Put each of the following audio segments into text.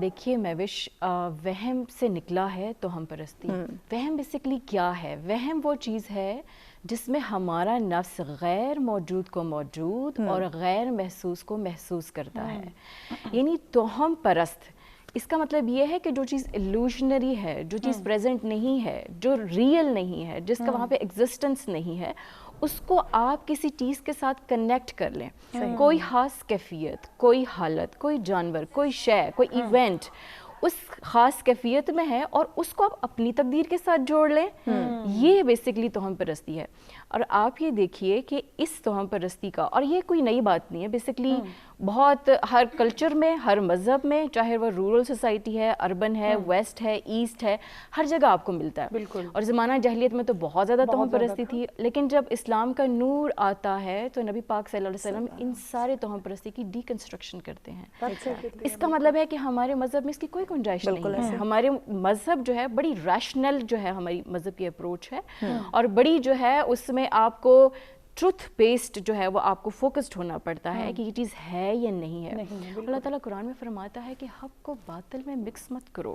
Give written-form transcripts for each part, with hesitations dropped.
دیکھیے مہوش، وہم سے نکلا ہے توہم پرستی. وہم بیسکلی کیا ہے؟ وہم وہ چیز ہے جس میں ہمارا نفس غیر موجود کو موجود اور غیر محسوس کو محسوس کرتا ہے. یعنی توہم پرست، اس کا مطلب یہ ہے کہ جو چیز ایلوژنری ہے، جو چیز پریزنٹ نہیں ہے، جو ریئل نہیں ہے، جس کا وہاں پہ ایگزسٹنس نہیں ہے، اس کو آپ کسی چیز کے ساتھ کنیکٹ کر لیں. کوئی خاص کیفیت، کوئی حالت، کوئی جانور، کوئی شے، کوئی ایونٹ اس خاص کیفیت میں ہے اور اس کو آپ اپنی تقدیر کے ساتھ جوڑ لیں. یہ بیسکلی توہم پرستی ہے. اور آپ یہ دیکھیے کہ اس توہم پرستی کا، اور یہ کوئی نئی بات نہیں ہے، بیسکلی بہت ہر کلچر میں، ہر مذہب میں، چاہے وہ رورل سوسائٹی ہے، اربن ہے، ویسٹ ہے، ایسٹ ہے، ہر جگہ آپ کو ملتا ہے. بالکل. اور زمانہ جہلیت میں تو بہت زیادہ توہم پرستی تھی، لیکن جب اسلام کا نور آتا ہے تو نبی پاک صلی اللہ علیہ وسلم ان سارے توہم پرستی کی ڈی کنسٹرکشن کرتے ہیں. اس کا مطلب ہے کہ ہمارے مذہب میں اس کی کوئی گنجائش نہیں ہے. ہمارے مذہب جو ہے بڑی ریشنل جو ہے ہماری مذہب کی اپروچ ہے، اور بڑی جو ہے اس میں آپ کو ٹروتھ بیسڈ جو ہے وہ آپ کو فوکسڈ ہونا پڑتا ہے کہ یہ چیز ہے یا نہیں ہے. اللہ تعالیٰ قرآن میں فرماتا ہے کہ حق کو باطل میں مکس مت کرو،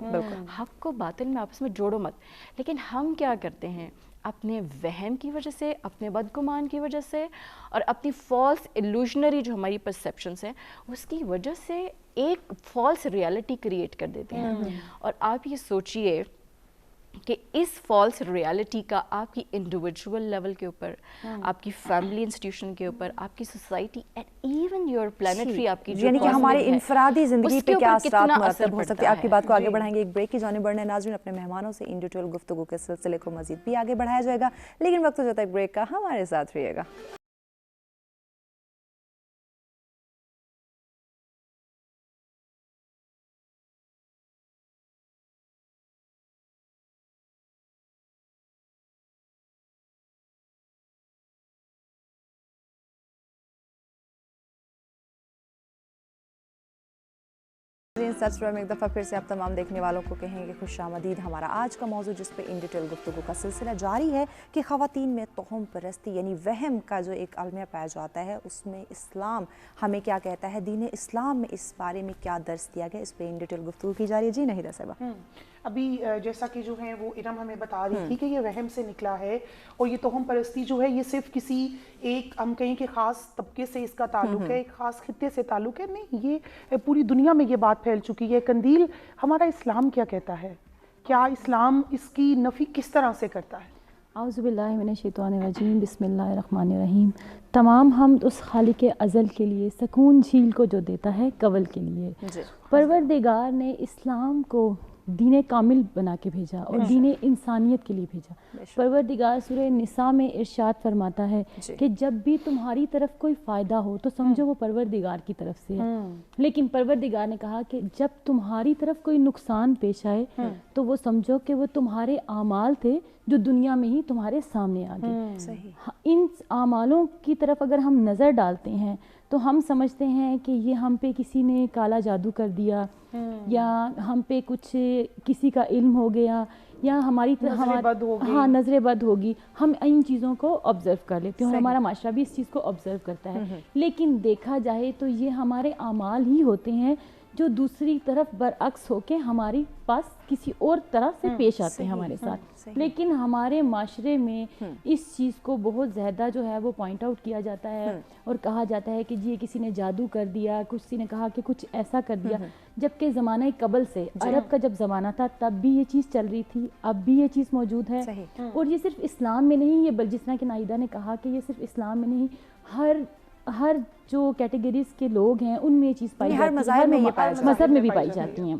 حق کو باطل میں آپس میں جوڑو مت. لیکن ہم کیا کرتے ہیں؟ اپنے وہم کی وجہ سے، اپنے بدگمان کی وجہ سے، اور اپنی فالس ایلوژنری جو ہماری پرسیپشنس ہیں اس کی وجہ سے ایک فالس ریالٹی کریٹ کر دیتے ہیں. اور آپ یہ سوچئے کہ اس فالس ریالٹی کا آپ کی انڈیویجول لیول کے اوپر، آپ کی فیملی انسٹیٹیوشن کے اوپر، آپ کی society and even your planetary, آپ کی یعنی کہ ہماری انفرادی زندگی پہ کیا اثرات مرتب ہو سکتے ہیں. آپ کی بات کو آگے بڑھائیں گے، ایک بریک کی جانب بڑھنے. ناظرین، اپنے مہمانوں سے انڈیویجول گفتگو کے سلسلے کو مزید بھی آگے بڑھایا جائے گا، لیکن وقت ہو جاتا ہے ایک بریک کا. ہمارے ساتھ رہیے گا. سچ میں ایک دفعہ پھر سے آپ تمام دیکھنے والوں کو کہیں گے خوش آمدید. ہمارا آج کا موضوع جس پہ ان ڈیٹیل گفتگو کا سلسلہ جاری ہے کہ خواتین میں توہم پرستی یعنی وہم کا جو ایک المیہ پایا جاتا ہے، اس میں اسلام ہمیں کیا کہتا ہے، دین اسلام میں اس بارے میں کیا درس دیا گیا، اس پہ ان ڈیٹیل گفتگو کی جا رہی ہے. جی نہیں صاحبہ، ابھی جیسا کہ جو ہے وہ ارم ہمیں بتا رہی تھی کہ یہ وہم سے نکلا ہے، اور یہ توہم پرستی جو ہے یہ صرف کسی ایک ہم کہیں کہ خاص طبقے سے اس کا تعلق ہے، ایک خاص خطے سے تعلق ہے. نہیں، یہ پوری دنیا میں یہ بات پھیل چکی ہے. قندیل، ہمارا اسلام کیا کہتا ہے؟ کیا اسلام اس کی نفی کس طرح سے کرتا ہے؟ اعوذ باللہ من الشیطان الرجیم، بسم اللہ الرحمن الرحیم. تمام حمد اس خالق ازل کے لیے، سکون جھیل کو جو دیتا ہے کول کے لیے. پروردگار نے اسلام کو دین کامل بنا کے بھیجا اور دین انسانیت کے لیے بھیجا. پروردگار سورہ نساء میں ارشاد فرماتا ہے کہ جب بھی تمہاری طرف کوئی فائدہ ہو تو سمجھو وہ پروردگار کی طرف سے ہے. لیکن پروردگار نے کہا کہ جب تمہاری طرف کوئی نقصان پیش آئے تو وہ سمجھو کہ وہ تمہارے اعمال تھے جو دنیا میں ہی تمہارے سامنے آ گئے. ان اعمالوں کی طرف اگر ہم نظر ڈالتے ہیں تو ہم سمجھتے ہیں کہ یہ ہم پہ کسی نے کالا جادو کر دیا، یا ہم پہ کچھ کسی کا علم ہو گیا، یا ہماری نظر بد ہوگی. ہم ان چیزوں کو آبزرو کر لیتے ہیں اور ہمارا معاشرہ بھی اس چیز کو آبزرو کرتا ہے. لیکن دیکھا جائے تو یہ ہمارے اعمال ہی ہوتے ہیں جو دوسری طرف برعکس ہو کے ہماری پاس کسی اور طرح سے پیش آتے ہیں ہمارے ساتھ. لیکن ہمارے معاشرے میں اس چیز کو بہت زیادہ جو ہے وہ پوائنٹ آؤٹ کیا جاتا ہے اور کہا جاتا ہے کہ جی کسی نے جادو کر دیا، کسی نے کہا کہ کچھ ایسا کر دیا. جبکہ زمانہ قبل سے عرب کا جب زمانہ تھا تب بھی یہ چیز چل رہی تھی، اب بھی یہ چیز موجود ہے. اور یہ صرف اسلام میں نہیں، یہ جس طرح کہ نائدہ نے کہا کہ یہ صرف اسلام میں نہیں، ہر جو کیٹیگریز کے لوگ ہیں ان میں یہ چیز پائی جاتی ہے، ہر مذہب میں بھی پائی جاتی ہیں.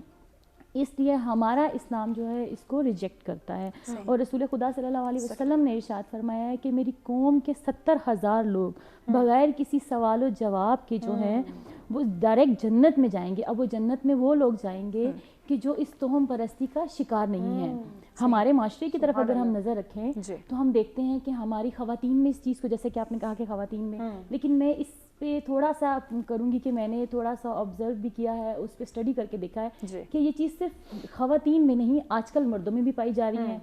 اس لیے ہمارا اسلام جو ہے اس کو ریجیکٹ کرتا ہے. اور رسول خدا صلی اللہ علیہ وسلم نے ارشاد فرمایا ہے کہ میری قوم کے 70,000 لوگ بغیر کسی سوال و جواب کے جو ہیں وہ ڈائریکٹ جنت میں جائیں گے. اب وہ جنت میں وہ لوگ جائیں گے کہ جو اس توہم پرستی کا شکار نہیں ہیں. ہمارے معاشرے کی طرف اگر ہم نظر رکھیں تو ہم دیکھتے ہیں کہ ہماری خواتین میں اس چیز کو، جیسے کہ آپ نے کہا کہ خواتین میں، لیکن میں اس پہ تھوڑا سا کروں گی کہ میں نے تھوڑا سا آبزرو بھی کیا ہے، اس پہ اسٹڈی کر کے دیکھا ہے کہ یہ چیز صرف خواتین میں نہیں، آج کل مردوں میں بھی پائی جا رہی ہیں،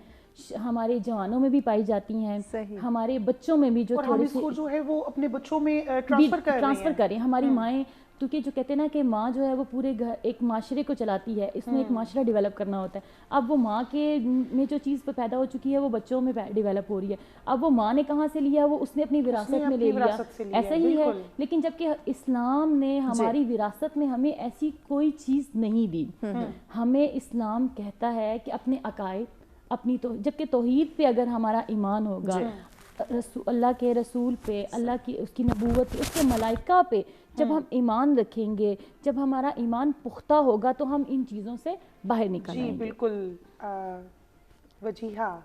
ہمارے جوانوں میں بھی پائی جاتی ہیں، ہمارے بچوں میں بھی جو تھوڑی سی جو ہے وہ اپنے بچوں میں ٹرانسفر کر رہے ہیں. ہماری مائیں کیونکہ جو کہتے ہیں نا کہ ماں جو ہے وہ پورے گھر ایک معاشرے کو چلاتی ہے, اس نے ایک معاشرہ ڈیولپ کرنا ہوتا ہے. اب وہ ماں کے میں جو چیز پہ پیدا ہو چکی ہے وہ بچوں میں ڈیولپ ہو رہی ہے. اب وہ ماں نے کہاں سے لیا, وہ اس نے اپنی وراثت میں لے لیا, ایسا ہی ہے. لیکن جبکہ اسلام نے ہماری وراثت میں ہمیں ایسی کوئی چیز نہیں دی. ہمیں اسلام کہتا ہے کہ اپنے عقائد, اپنی جبکہ توحید پہ اگر ہمارا ایمان ہوگا, اللہ کے رسول پہ, اللہ کی اس کی نبوت پہ, اس کے ملائکہ پہ جب ہم ایمان رکھیں گے, جب ہمارا ایمان پختہ ہوگا تو ہم ان چیزوں سے باہر نکل آئیں گے. جی بالکل وجیہہ,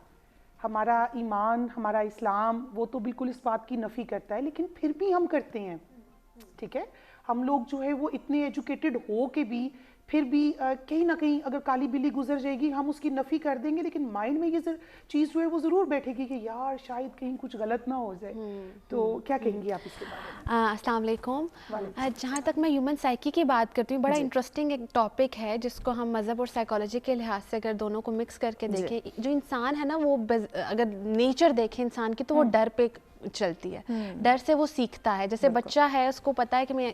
ہمارا ایمان, ہمارا اسلام وہ تو بالکل اس بات کی نفی کرتا ہے, لیکن پھر بھی ہم کرتے ہیں. ٹھیک ہے, ہم لوگ جو ہے وہ اتنے ایجوکیٹڈ ہو کے بھی پھر بھی کہیں نہ کہیں اگر کالی بلی گزر جائے گی ہم اس کی نفی کر دیں گے, لیکن مائنڈ میں یہ چیز جو ہے وہ ضرور بیٹھے گی کہ یار شاید کہیں کچھ غلط نہ ہو جائے. تو کیا کہیں گی آپ اس کے بارے میں؟ السلام علیکم. جہاں تک میں ہیومن سائیکی کی بات کرتی ہوں, بڑا انٹرسٹنگ ایک ٹاپک ہے جس کو ہم مذہب اور سائیکالوجی کے لحاظ سے اگر دونوں کو مکس کر کے دیکھیں, جو انسان ہے نا وہ اگر نیچر دیکھیں انسان کی تو وہ ڈر پہ چلتی ہے, ڈر سے وہ سیکھتا ہے. جیسے بچہ ہے, اس کو پتا ہے کہ میں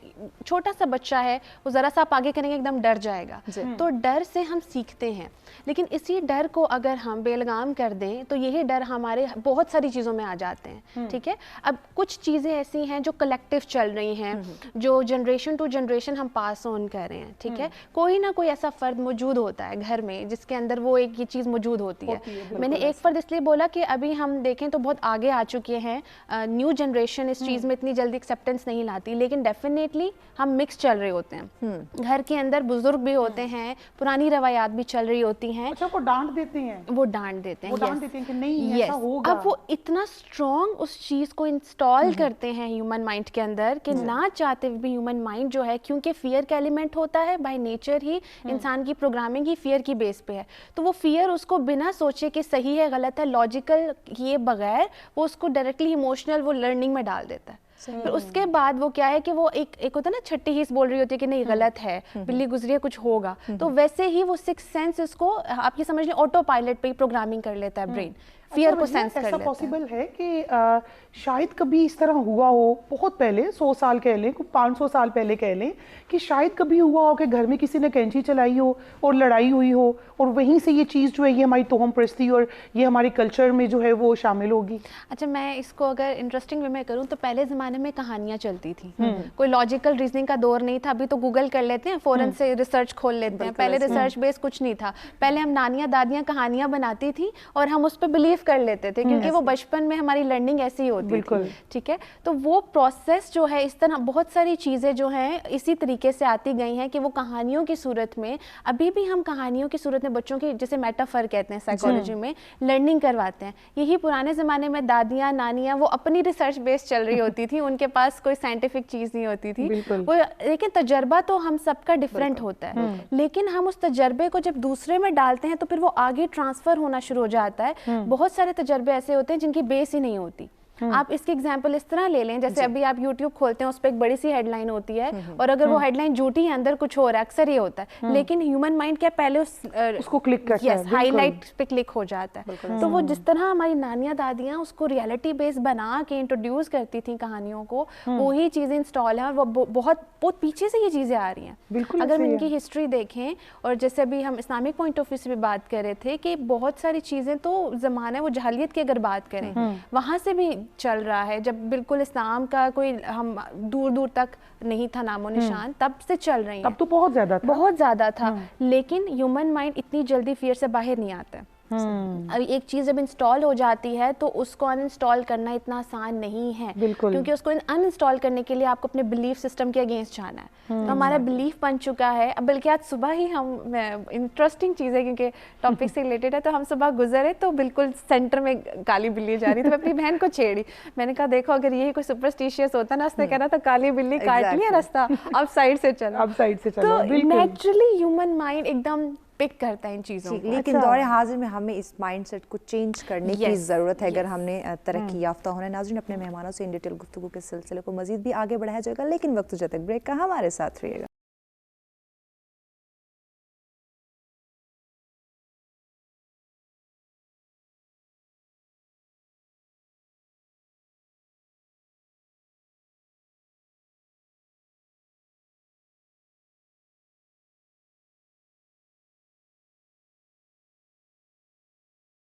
چھوٹا سا بچہ ہے, وہ ذرا سا آپ آگے کریں گے ایک دم ڈر جائے گا, تو ڈر سے ہم سیکھتے ہیں. لیکن اسی ڈر کو اگر ہم بے لگام کر دیں تو یہی ڈر ہمارے بہت ساری چیزوں میں آ جاتے ہیں. ٹھیک ہے, اب کچھ چیزیں ایسی ہیں جو کلیکٹیو چل رہی ہیں, جو جنریشن ٹو جنریشن ہم پاس آن کر رہے ہیں. ٹھیک ہے, کوئی نہ کوئی ایسا فرد موجود ہوتا ہے گھر میں جس کے اندر وہ ایک یہ چیز موجود ہوتی ہے. میں نے ایک فرد اس لیے بولا کہ ابھی ہم دیکھیں تو بہت آگے آ چکے ہیں, نیو جنریشن اس چیز میں اتنی جلدی ایکسیپٹنس نہیں لاتی, لیکن ڈیفینیٹلی ہم مکس چل رہے ہوتے ہیں. گھر کے اندر بزرگ بھی ہوتے ہیں, پرانی روایات بھی چل رہی ہوتی ہیں. اچھا, وہ ڈانٹ دیتے ہیں, وہ ڈانٹ دیتے ہیں کہ نہیں ایسا ہوگا. اب وہ اتنا اسٹرانگ اس چیز کو انسٹال کرتے ہیں ہیومن مائنڈ کے اندر کہ نہ چاہتے بھی ہیومن مائنڈ جو ہے, کیونکہ فیئر کا ایلیمنٹ ہوتا ہے بائی نیچر ہی, انسان کی پروگرامنگ ہی فیئر کی بیس پہ ہے, تو وہ فیئر اس کو بنا سوچے کہ صحیح ہے غلط ہے, لاجیکل کیے بغیر وہ اس کو ڈائریکٹلی ایموشنل وہ لرننگ میں ڈال دیتا ہے. پھر اس کے بعد وہ کیا ہے کہ وہ ایک ہوتا ہے نا چھٹی ہیس بول رہی ہوتی ہے کہ نہیں غلط ہے, بلی گزری ہے کچھ ہوگا, تو ویسے ہی وہ سکس سینس اس کو آپ یہ سمجھ لیں آٹو پائلٹ پہ ہی پروگرامنگ کر لیتا ہے برین, فیئر کو سینس کر لیتا ہے. ایسا پاسبل ہے کہ شاید کبھی اس طرح ہوا ہو بہت پہلے, 100 سال کہہ لیں, 500 سال پہلے کہہ لیں, کہ شاید کبھی ہوا ہو کہ گھر میں کسی نے کینچی چلائی ہو اور لڑائی ہوئی ہو, اور وہیں سے یہ چیز جو ہے یہ ہماری توہم پرستی اور یہ ہمارے کلچر میں جو ہے وہ شامل ہوگی. اچھا, میں اس کو اگر انٹرسٹنگ وے میں کروں تو پہلے زمانے میں کہانیاں چلتی تھیں, کوئی لاجیکل ریزننگ کا دور نہیں تھا. ابھی تو گوگل کر لیتے ہیں, فوراً سے ریسرچ کھول لیتے ہیں. پہلے ریسرچ بیس کچھ نہیں تھا. پہلے ہم نانیاں دادیاں کہانیاں بناتی تھیں اور ہم اس پہ بلیو کر لیتے تھے, کیونکہ وہ بچپن میں ہماری لرننگ ایسی ہوتی تھی. ٹھیک ہے, تو وہ پروسیس جو ہے اس طرح بہت ساری چیزیں جو ہیں اسی طریقے سے آتی گئی ہیں کہ وہ کہانیوں کی صورت میں, ابھی بھی ہم کہانیوں کی صورت میں بچوں کی, جیسے میٹافر کہتے ہیں سائیکالوجی میں, لرننگ کرواتے ہیں. یہی پرانے زمانے میں دادیاں نانیاں وہ اپنی ریسرچ بیس چل رہی ہوتی تھی, ان کے پاس کوئی سائنٹیفک چیز نہیں ہوتی تھی. وہ لیکن تجربہ تو ہم سب کا ڈفرینٹ ہوتا ہے, لیکن ہم اس تجربے کو جب دوسرے میں ڈالتے ہیں تو پھر وہ آگے ٹرانسفر ہونا شروع ہو جاتا ہے. بہت سارے تجربے ایسے ہوتے ہیں جن کی بیس ہی نہیں ہوتی. آپ اس کی ایگزامپل اس طرح لے لیں, جیسے ابھی آپ یوٹیوب کھولتے ہیں, اس پہ ایک بڑی سی ہیڈ لائن ہوتی ہے, اور اگر وہ ہیڈ لائن جھوٹی ہے اندر کچھ اور ہے, اکثر یہ ہوتا ہے, لیکن ہیومن مائنڈ کیا پہلے اس کو کلک کرتا ہے, ہائی لائٹ پہ کلک ہو جاتا ہے. تو وہ جس طرح ہماری نانیاں دادیاں اس کو ریئلٹی بیس بنا کے انٹروڈیوس کرتی تھیں کہانیوں کو, وہی چیزیں انسٹال ہیں, اور وہ بہت بہت پیچھے سے یہ چیزیں آ رہی ہیں. اگر ہم ان کی ہسٹری دیکھیں, اور جیسے ابھی ہم اسلامک پوائنٹ آف ویو سے بھی بات کر رہے تھے کہ بہت ساری چیزیں تو زمانہ وہ جاہلیت کی اگر بات کریں وہاں سے بھی چل رہا ہے, جب بالکل اسلام کا کوئی ہم دور دور تک نہیں تھا نام و نشان, تب سے چل رہی ہیں. تب تو بہت زیادہ تھا, لیکن ہیومن مائنڈ اتنی جلدی فیئر سے باہر نہیں آتا ہے. اب ایک چیز جب انسٹال ہو جاتی ہے تو اس کو ان انسٹال کرنا اتنا آسان نہیں ہے, کیونکہ اس کو ان انسٹال کرنے کے لیے آپ کو اپنے بلیف سسٹم کے اگینسٹ جانا ہے. تو ہمارا بلیف بن چکا ہے. اب بلکہ آج صبح ہی ہم, انٹرسٹنگ چیز ہے کیونکہ ٹاپک سے ریلیٹڈ ہے, تو ہم صبح گزرے تو بالکل سینٹر میں کالی بلی جا رہی, تو میں اپنی بہن کو چھیڑی, میں نے کہا دیکھو اگر یہی کوئی سپرسٹیشیس ہوتا نا, اس نے کہا تھا کالی بلی کاٹ لیا راستہ, اب سائڈ سے چلو. تو نیچرلی ہیومن مائنڈ ایک دم پک کرتا ہے ان چیزوں کو. لیکن دور حاضر میں ہمیں اس مائنڈ سیٹ کو چینج کرنے کی ضرورت ہے اگر ہم نے ترقی یافتہ ہونا ہے. ناظرین, اپنے مہمانوں سے ان ڈیٹیل گفتگو کے سلسلے کو مزید بھی آگے بڑھایا جائے گا, لیکن وقت جب تک بریک کا ہمارے ساتھ رہیے گا.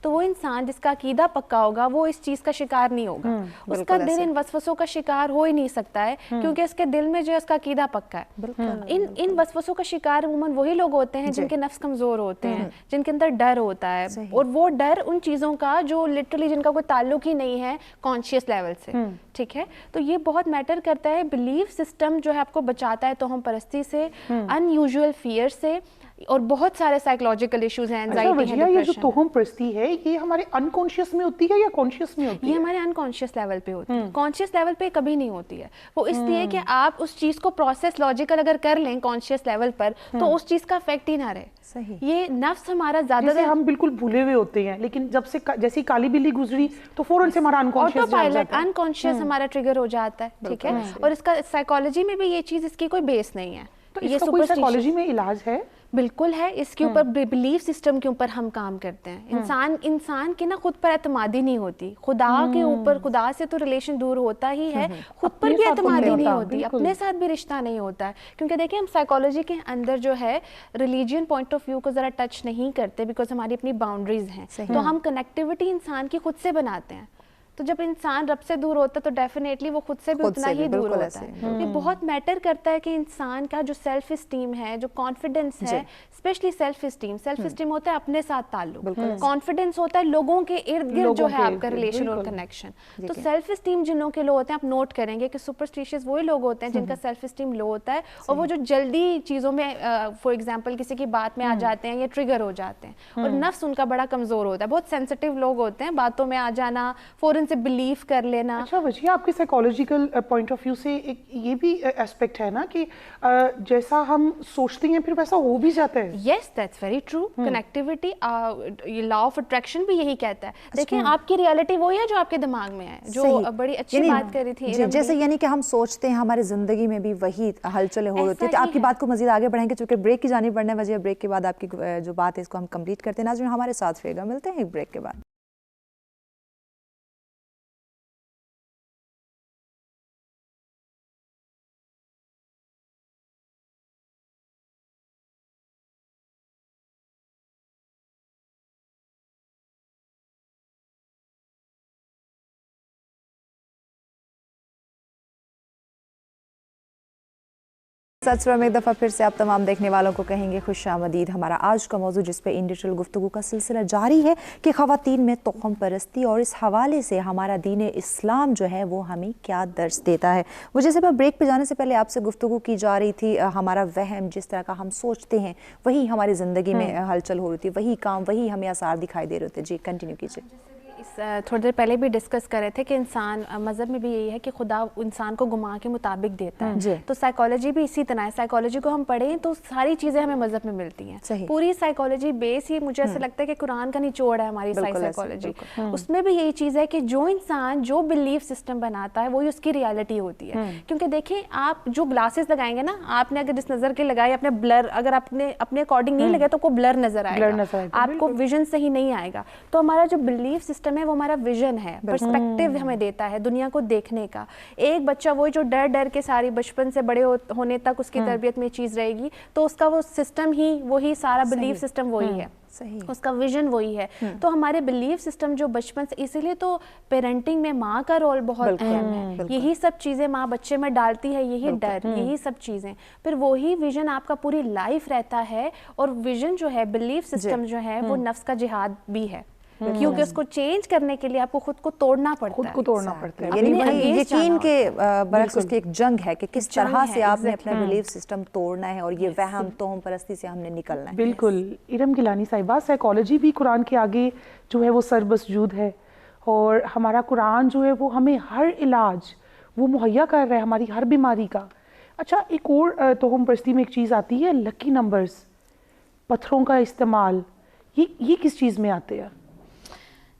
تو وہ انسان جس کا عقیدہ پکا ہوگا وہ اس چیز کا شکار نہیں ہوگا. اس کا دل ان وسوسوں کا شکار ہو ہی نہیں سکتا ہے کیونکہ اس کے دل میں جو ہے اس کا عقیدہ پکا ہے. ان وسوسوں کا شکار عموماً وہی لوگ ہوتے ہیں جن کے نفس کمزور ہوتے ہیں, جن کے اندر ڈر ہوتا ہے, اور وہ ڈر ان چیزوں کا جو لٹرلی جن کا کوئی تعلق ہی نہیں ہے کانشیس لیول سے. ٹھیک ہے, تو یہ بہت میٹر کرتا ہے. بلیف سسٹم جو ہے آپ کو بچاتا ہے توہم پرستی سے, ان یوزول فیئر سے, اور بہت سارے سائیکولوجیکل ایشوز ہیں, اینزائٹی ہے, یہ جو توہم پرستی ہے یہ ہمارے انکانشیس میں ہوتی ہے یا کانشیس میں ہوتی ہے؟ یہ ہمارے انکانشیس لیول پہ ہوتی ہے, کانشیس لیول پہ کبھی نہیں ہوتی ہے. وہ اس لیے کہ آپ اس چیز کو پروسیس لاجیکل اگر کر لیں کانشیس لیول پر تو اس چیز کا افیکٹ ہی نہ رہے. یہ نفس ہمارا زیادہ جیسے ہم بالکل بھولے ہوئے ہوتے ہیں, لیکن جب سے جیسی کالی بلی گزری تو فوراً سے ہمارا آٹو پائلٹ انکانشیس ہمارا ٹریگر ہو جاتا ہے. ٹھیک ہے, اور اس کا سائیکالوجی میں بھی یہ چیز اس کی کوئی بیس نہیں ہے. تو اس کا کوئی سائیکالوجی میں علاج ہے؟ بالکل ہے. اس کے اوپر بلیف سسٹم کے اوپر ہم کام کرتے ہیں. انسان کی نا خود پر اعتمادی نہیں ہوتی. خدا کے اوپر, خدا سے تو ریلیشن دور ہوتا ہی ہے, خود پر بھی اعتمادی نہیں ہوتی, اپنے ساتھ بھی رشتہ نہیں ہوتا ہے. کیونکہ دیکھیں ہم سائیکالوجی کے اندر جو ہے ریلیجین پوائنٹ آف ویو کو ذرا ٹچ نہیں کرتے بیکاز ہماری اپنی باؤنڈریز ہیں. تو ہم کنیکٹیوٹی انسان کی خود سے بناتے ہیں. تو جب انسان رب سے دور ہوتا ہے تو ڈیفینیٹلی وہ خود سے بھی اتنا ہی دور ہوتا ہے. یہ بہت میٹر کرتا ہے کہ انسان کا جو سیلف اسٹیم ہے, جو کانفیڈنس ہے, اسپیشلی سیلف اسٹیم ہوتا ہے اپنے ساتھ تعلق, کانفیڈنس ہوتا ہے لوگوں کے ارد گرد جو ہے آپ کا ریلیشن اور کنیکشن. تو سیلف اسٹیم جنوں کے لو ہوتے ہیں, آپ نوٹ کریں گے کہ سپرسٹیشیس وہی لوگ ہوتے ہیں جن کا سیلف اسٹیم لو ہوتا ہے, اور وہ جو جلدی چیزوں میں فار ایگزامپل کسی کی بات میں آ جاتے ہیں یا ٹریگر ہو جاتے ہیں, اور نفس ان کا بڑا کمزور ہوتا ہے. بہت سینسٹیو لوگ ہوتے ہیں, باتوں میں آ جانا, فوراً سے بلیف کر لینا. اچھا وجیہ, آپ کے سائیکالوجیکل پوائنٹ آف ویو سے ایک یہ بھی ایسپیکٹ ہے نا کہ جیسا ہم سوچتے ہیں پھر ویسا ہو بھی جاتا ہے. Yes that's very true. Connectivity, law of attraction بھی یہی کہتا ہے. دیکھیں آپ کی ریالٹی وہی ہے جو آپ کے دماغ میں ہے, جو بڑی اچھی بات کر رہی تھی جیسے یعنی کہ ہم سوچتے ہیں ہماری زندگی میں بھی وہی ہلچلیں ہو رہی ہیں. آپ کی بات کو مزید آگے بڑھائیں گے چونکہ بریک کی جانب بڑھنے وجہ, بریک کے بعد آپ کی جو بات ہے اس کو ہم کمپلیٹ کرتے ہیں. ناظرین ہمارے ساتھ رہے گا, ملتے ہیں ایک بریک کے بعد. سچ میں ایک دفعہ پھر سے آپ تمام دیکھنے والوں کو کہیں گے خوش آمدید. ہمارا آج کا موضوع جس پہ ان ڈیٹیل گفتگو کا سلسلہ جاری ہے کہ خواتین میں توہم پرستی, اور اس حوالے سے ہمارا دین اسلام جو ہے وہ ہمیں کیا درس دیتا ہے. وہ جیسے بریک پہ جانے سے پہلے آپ سے گفتگو کی جا رہی تھی, ہمارا وہم جس طرح کا ہم سوچتے ہیں وہی ہماری زندگی میں ہلچل ہو رہی تھی, وہی کام, وہی ہمیں آثار دکھائی دے رہے تھے. جی کنٹینیو کیجیے. تھوڑی دیر پہلے بھی ڈسکس کر رہے تھے کہ انسان مذہب میں بھی یہی ہے کہ خدا انسان کو گمان کے مطابق دیتا ہے. تو سائیکالوجی بھی اسی طرح ہے. سائیکالوجی کو ہم پڑھیں تو ساری چیزیں ہمیں مذہب میں ملتی ہیں. پوری سائیکالوجی بیس ہی مجھے ایسا لگتا ہے کہ قرآن کا نچوڑ ہے ہماری سائیکالوجی. اس میں بھی یہی چیز ہے کہ جو انسان جو بلیف سسٹم بناتا ہے وہی اس کی ریالٹی ہوتی ہے. کیونکہ دیکھیں آپ جو گلاسز لگائیں گے نا, آپ نے اگر اس نظر کے لگائے اپنے بلر, اگر آپ نے اپنے اکارڈنگ نہیں لگائے تو کو بلر نظر آئے گا, آپ کو ویژن صحیح نہیں آئے گا. تو ہمارا جو بلیف سسٹم ہے وہ ہمارا ویژن ہے, پرسپیکٹیو ہمیں دیتا ہے دنیا کو دیکھنے کا. ایک بچہ وہی جو ڈر کے ساری بچپن سے بڑے ہونے تک اس کی تربیت میں چیز رہے گی, تو اس کا وہ سسٹم ہی وہی, سارا بلیف سسٹم وہی ہے, اس کا ویژن وہی ہے. تو ہمارے بلیف سسٹم جو بچپن سے, اسی لیے تو پیرنٹنگ میں ماں کا رول بہت اہم ہے. یہی سب چیزیں ماں بچے میں ڈالتی ہے, یہی ڈر, یہی سب چیزیں, پھر وہی ویژن آپ کا پوری لائف رہتا ہے. اور ویژن جو ہے, بلیف سسٹم جو ہے, وہ نفس کا جہاد بھی ہے, کیونکہ اس کو چینج کرنے کے لیے آپ کو خود کو توڑنا پڑتا ہے. یعنی یقین کے برعکس اس کی ایک جنگ ہے کہ کس طرح سے آپ نے اپنا بلیف سسٹم توڑنا ہے, اور یہ وہم توہم پرستی سے ہم نے نکلنا ہے. بالکل. ارم گیلانی صاحبہ, سائیکالوجی بھی قرآن کے آگے جو ہے وہ سربسجود ہے, اور ہمارا قرآن جو ہے وہ ہمیں ہر علاج وہ مہیا کر رہا ہے ہماری ہر بیماری کا. اچھا ایک اور توہم پرستی میں ایک چیز آتی ہے, لکی نمبرز, پتھروں کا استعمال, یہ کس چیز میں آتے ہیں؟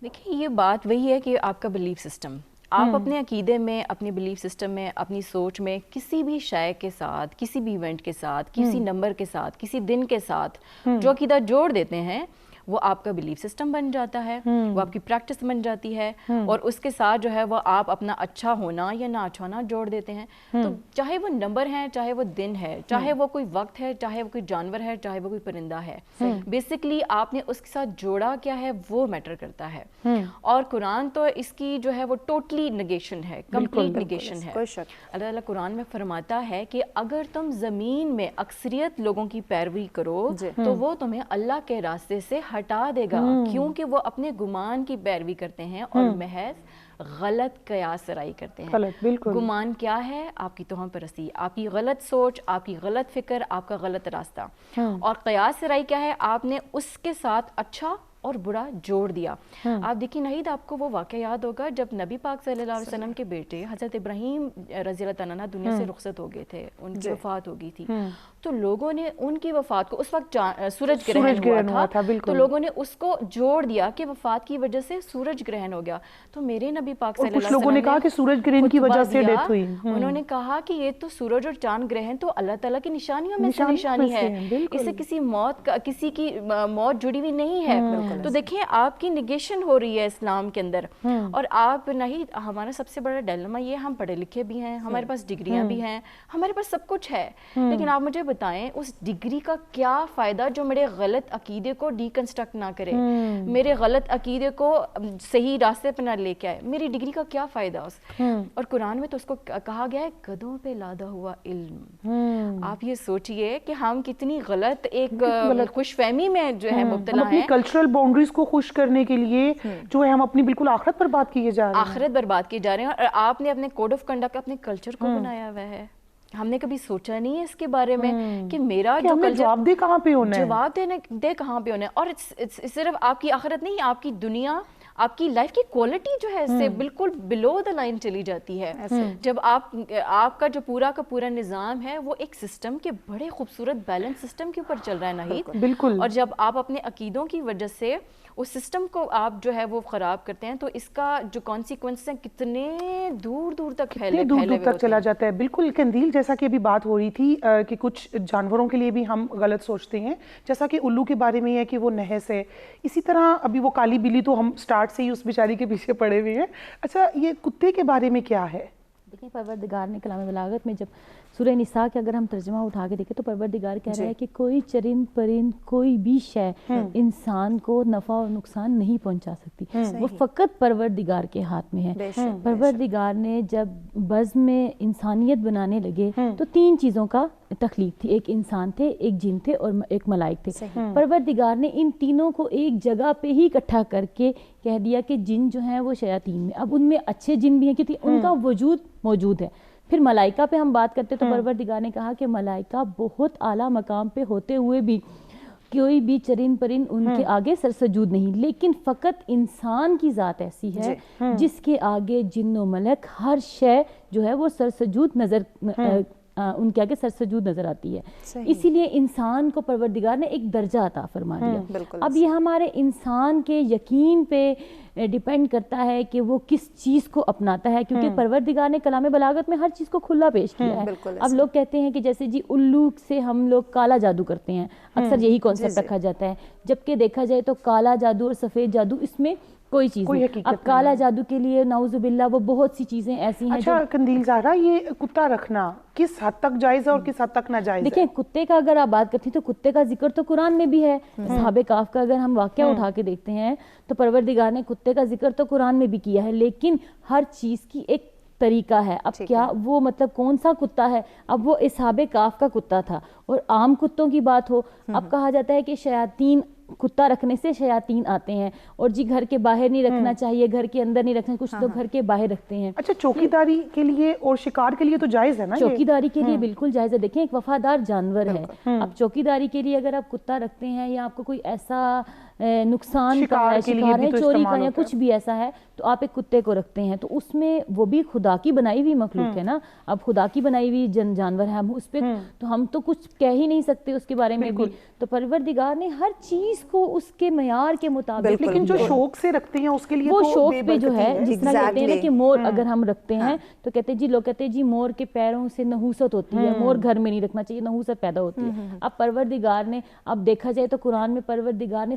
دیکھیں یہ بات وہی ہے کہ آپ کا بلیف سسٹم, آپ اپنے عقیدے میں, اپنے بلیف سسٹم میں, اپنی سوچ میں کسی بھی شے کے ساتھ, کسی بھی ایونٹ کے ساتھ, کسی نمبر کے ساتھ, کسی دن کے ساتھ جو عقیدہ جوڑ دیتے ہیں, وہ آپ کا بلیف سسٹم بن جاتا ہے, وہ آپ کی پریکٹس بن جاتی ہے, اور اس کے ساتھ جو ہے وہ آپ اپنا اچھا ہونا یا نہ اچھا ہونا جوڑ دیتے ہیں. تو چاہے وہ نمبر ہیں, چاہے وہ دن ہے, چاہے وہ کوئی وقت ہے, چاہے وہ کوئی جانور ہے, چاہے وہ کوئی پرندہ ہے, بیسکلی آپ نے اس کے ساتھ جوڑا کیا ہے وہ میٹر کرتا ہے. اور قرآن تو اس کی جو ہے وہ ٹوٹلی نگیشن ہے, کمپلیٹ نگیشن ہے. اللہ تعالیٰ قرآن میں فرماتا ہے کہ اگر تم زمین میں اکثریت لوگوں کی پیروی کرو تو وہ تمہیں اللہ کے راستے سے ہٹا دے گا, کیونکہ وہ اپنے گمان کی پیروی کرتے ہیں اور محض غلط قیاس رائی کرتے ہیں. گمان کیا ہے؟ آپ کی توہم پرستی, آپ کی غلط سوچ, آپ کی غلط فکر, آپ کا غلط راستہ. اور قیاس رائی کیا ہے؟ آپ نے اس کے ساتھ اچھا اور برا جوڑ دیا. آپ دیکھیں نہید, آپ کو وہ واقعہ یاد ہوگا جب نبی پاک صلی اللہ علیہ وسلم کے بیٹے حضرت ابراہیم رضی اللہ تعالیٰ عنہ دنیا سے رخصت ہو گئے تھے, ان کی وفات ہو گئی تھی. تو لوگوں نے ان کی وفات کو, اس وقت سورج گرہن ہوا تھا, تو لوگوں نے اس کو جوڑ دیا کہ وفات کی وجہ سے سورج گرہن ہو گیا. تو میرے نبی پاک صلی اللہ علیہ وسلم لوگوں نے کہا کہ سورج گرہن کی وجہ سے ڈیتھ ہوئی. انہوں نے کہا کہ یہ تو سورج اور چاند گرہن تو اللہ تعالیٰ کی نشانیوں میں سے نشانی ہے, اس سے کسی کی موت جڑی ہوئی نہیں ہے. تو دیکھیں آپ کی نگیشن ہو رہی ہے اسلام کے اندر. اور آپ نہیں, ہمارا سب سے بڑا ڈیلما یہ, ہم پڑھے لکھے بھی ہیں, ہمارے پاس ڈگریاں بھی ہیں, ہمارے پاس سب کچھ ہے, لیکن آپ مجھے بتائیں اس ڈگری کا کیا فائدہ جو میرے غلط عقیدے کو ڈیکنسٹرکٹ نہ کرے, میرے غلط عقیدے کو صحیح راستے پہ نہ لے کے آئے. میری ڈگری کا کیا فائدہ اس. اور قرآن میں تو اس کو کہا گیا ہے گدھوں پہ لادا ہوا علم. آپ یہ سوچئے کہ ہم کتنی غلط ایک خوش فہمی میں جو ہے مبتلا ہیں. اپنی کلچرل باؤنڈریز کو خوش کرنے کے لیے جو ہے ہم اپنی بالکل آخرت برباد کیے جا رہے ہیں. آخرت برباد کیے جا رہے ہیں. اور آپ نے اپنے کوڈ آف کنڈکٹ اپنے کلچر کو بنایا ہوا ہے. ہم نے کبھی سوچا نہیں ہے اس کے بارے میں کہ میرا جو کلچر جواب دے کہاں پہ ہونا ہے, جواب دے کہاں پہ ہونا ہے. اور صرف آپ کی آخرت نہیں, آپ کی دنیا, آپ کی لائف کی کوالٹی جو ہے اس سے بالکل بلو دا لائن چلی جاتی ہے. جب آپ کا جو پورا کا پورا نظام ہے وہ ایک سسٹم کے بڑے خوبصورت بیلنس سسٹم کے اوپر چل رہا ہے نہید. بالکل. اور جب آپ اپنے عقیدوں کی وجہ سے اس سسٹم کو آپ جو ہے وہ خراب کرتے ہیں تو اس کا جو کانسیکوینس ہیں کتنے دور دور تک پھیلے تک چلا جاتا ہے. بالکل قندیل, جیسا کہ ابھی بات ہو رہی تھی کہ کچھ جانوروں کے لیے بھی ہم غلط سوچتے ہیں, جیسا کہ الو کے بارے میں ہے کہ وہ نحس ہے, اسی طرح ابھی وہ کالی بلی تو ہم سٹارٹ سے ہی اس بیچاری کے پیچھے پڑے ہوئے ہیں. اچھا, یہ کتے کے بارے میں کیا ہے؟ دیکھیں پروردگار نے کلام بلاغت میں جب سورہ نساء کے اگر ہم ترجمہ اٹھا کے دیکھیں تو پروردگار کہہ رہا ہے کہ کوئی چرند پرند کوئی بھی شے انسان کو نفع اور نقصان نہیں پہنچا سکتی, وہ فقط پروردگار کے ہاتھ میں ہے. پروردگار نے جب بزم میں انسانیت بنانے لگے تو 3 چیزوں کا تخلیق تھی, ایک انسان تھے, ایک جن تھے اور ایک ملائک تھے. پروردگار نے ان تینوں کو ایک جگہ پہ ہی اکٹھا کر کے کہہ دیا کہ جن جو ہیں وہ شیاطین میں, اب ان میں اچھے جن بھی ہیں کیونکہ ان کا وجود موجود ہے. پھر ملائکہ پہ ہم بات کرتے تو پروردگار نے کہا کہ ملائکہ بہت اعلیٰ مقام پہ ہوتے ہوئے بھی کوئی بھی چرند پرند ان کے آگے سرسجود نہیں, لیکن فقط انسان کی ذات ایسی ہے جس کے آگے جن و ملک ہر شے جو ہے وہ سرسجود ان کے آگے سرسجود نظر آتی ہے. اسی لیے انسان کو پروردگار نے ایک درجہ عطا فرما دیا. اب یہ ہمارے انسان کے یقین پہ ڈیپینڈ کرتا ہے کہ وہ کس چیز کو اپناتا ہے, کیونکہ پروردگار نے کلام بلاغت میں ہر چیز کو کھلا پیش کیا ہے. اب لوگ کہتے ہیں کہ جیسے جی الو سے ہم لوگ کالا جادو کرتے ہیں, اکثر یہی کانسیپٹ رکھا جاتا ہے, جبکہ دیکھا جائے تو کالا جادو اور سفید جادو اس میں کوئی چیز نہیں. اب کالا جادو کے لیے نعوذ باللہ وہ بہت سی چیزیں ایسی ہیں. اچھا قندیل زہرا, یہ کتا رکھنا کس حد تک جائز ہے اور کس حد تک ناجائز ہے؟ دیکھیں کتے کا اگر آپ بات کرتی ہیں تو کتے کا ذکر تو قرآن میں بھی ہے. اصحاب کہف کا اگر ہم واقعہ اٹھا کے دیکھتے ہیں تو پروردگار نے کتے کا ذکر تو قرآن میں بھی کیا ہے, لیکن ہر چیز کی ایک طریقہ ہے. اب کیا وہ مطلب کون سا کتا ہے؟ اب وہ اصحاب کہف کا کتا تھا اور عام کتوں کی بات ہو, اب کہا جاتا ہے کہ شیاطین, کتا رکھنے سے شیاطین آتے ہیں, اور جی گھر کے باہر نہیں رکھنا چاہیے, گھر کے اندر نہیں رکھنا, کچھ لوگ گھر کے باہر رکھتے ہیں. اچھا, چوکیداری کے لیے اور شکار کے لیے تو جائز ہے نا؟ چوکیداری کے لیے بالکل جائز ہے. دیکھیں ایک وفادار جانور ہے, اب چوکیداری کے لیے اگر آپ کتا رکھتے ہیں یا آپ کو کوئی ایسا نقصان کا ہے, شکار ہے, چوری کا یا کچھ بھی ایسا ہے, تو آپ ایک کتے کو رکھتے ہیں, تو اس میں وہ بھی خدا کی بنائی ہوئی مخلوق ہے نا. اب خدا کی بنائی ہوئی جانور ہے, ہم اس پہ تو ہم تو کچھ کہہ ہی نہیں سکتے اس کے بارے میں بھی. تو پروردگار نے ہر چیز کو اس کے معیار کے مطابق, لیکن جو شوق سے رکھتے ہیں اس کے لیے وہ شوق پہ جو ہے, جس طرح کہتے ہیں کہ مور اگر ہم رکھتے ہیں تو کہتے ہیں جی, لوگ کہتے ہیں جی مور کے پیروں سے نحوست ہوتی ہے, مور گھر میں نہیں رکھنا چاہیے, نحوست پیدا ہوتی ہے. اب پروردگار نے, اب دیکھا جائے تو قرآن میں پروردگار نے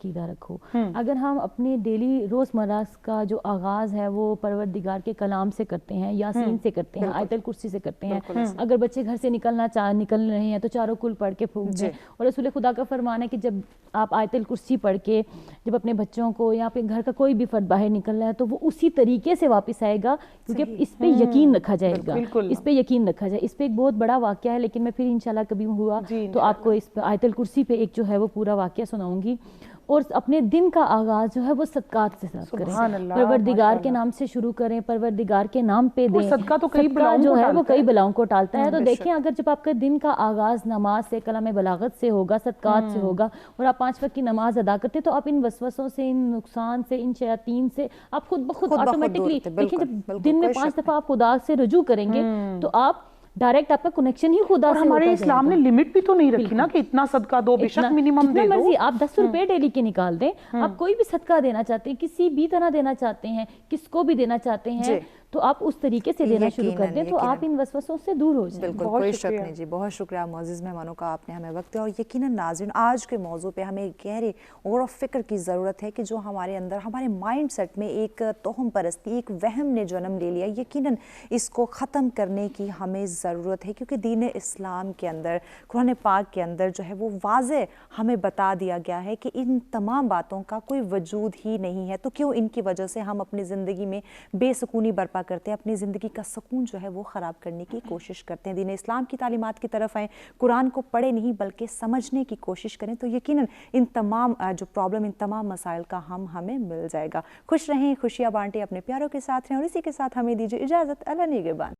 عقیدہ رکھو. اگر ہم اپنے ڈیلی روزمرہ کا جو آغاز ہے وہ پروردگار کے کلام سے کرتے ہیں, یاسین سے کرتے ہیں, آیت الکرسی سے کرتے ہیں, اگر بچے گھر سے نکل رہے ہیں تو چاروں کل پڑھ کے پھونک دیں. اور رسول خدا کا فرمان ہے کہ جب آپ آیت الکرسی پڑھ کے جب اپنے بچوں کو یا پھر گھر کا کوئی بھی فرد باہر نکل رہا ہے تو وہ اسی طریقے سے واپس آئے گا, کیونکہ اس پہ یقین رکھا جائے گا, اس پہ یقین رکھا جائے. اس پہ ایک بہت بڑا واقعہ ہے, لیکن میں پھر انشاءاللہ کبھی ہوا تو آپ کو اس پہ آیت الکرسی پہ ایک جو ہے وہ پورا واقعہ سناؤں گی. اور اپنے دن کا آغاز جو ہے وہ صدقات سے کریں, پروردگار کے نام سے شروع کریں, پروردگار کے نام پہ دیں. صدقہ تو جو ہے وہ کئی بلاؤں کو ٹالتا ہے. تو دیکھیں اگر جب آپ کا دن کا آغاز نماز سے, کلام بلاغت سے ہوگا, صدقات سے ہوگا, اور آپ 5 وقت کی نماز ادا کرتے ہیں تو آپ ان وسوسوں سے, ان نقصان سے, ان شیاطین سے آپ خود بخود آٹومیٹکلی دیکھیں جب دن میں 5 دفعہ آپ خدا سے رجوع کریں گے تو آپ ڈائریکٹ آپ کا کنیکشن ہی خدا سے. اور ہمارے اسلام نے لمٹ بھی تو نہیں رکھی نا کہ اتنا صدقہ دو, بے شک منیمم دے دو. آپ 10 روپے ڈیلی کے نکال دیں, آپ کوئی بھی صدقہ دینا چاہتے ہیں, کسی بھی طرح دینا چاہتے ہیں, کس کو بھی دینا چاہتے ہیں تو آپ اس طریقے سے دینا شروع کر دیں تو آپ ان وسوسوں سے دور ہو جائیں. بالکل, کوئی شک نہیں جی. بہت شکریہ معزز مہمانوں کا, آپ نے ہمیں وقت دیا. اور یقیناً ناظرین آج کے موضوع پہ ہمیں گہرے غور و فکر کی ضرورت ہے کہ جو ہمارے اندر, ہمارے مائنڈ سیٹ میں ایک توہم پرستی, ایک وہم نے جنم لے لیا, یقیناً اس کو ختم کرنے کی ہمیں ضرورت ہے. کیونکہ دین اسلام کے اندر, قرآن پاک کے اندر جو ہے وہ واضح ہمیں بتا دیا گیا ہے کہ ان تمام باتوں کا کوئی وجود ہی نہیں ہے. تو کیوں ان کی وجہ سے ہم اپنی زندگی میں بے سکونی برپا کرتے ہیں, اپنی زندگی کا سکون جو ہے وہ خراب کرنے کی کوشش کرتے ہیں. دین اسلام کی تعلیمات کی طرف آئیں, قرآن کو پڑھیں نہیں بلکہ سمجھنے کی کوشش کریں تو یقیناً ان تمام جو پرابلم, ان تمام مسائل کا ہمیں مل جائے گا. خوش رہیں, خوشیاں بانٹیں, اپنے پیاروں کے ساتھ رہیں, اور اسی کے ساتھ ہمیں دیجیے اجازت. اللہ نگہبان.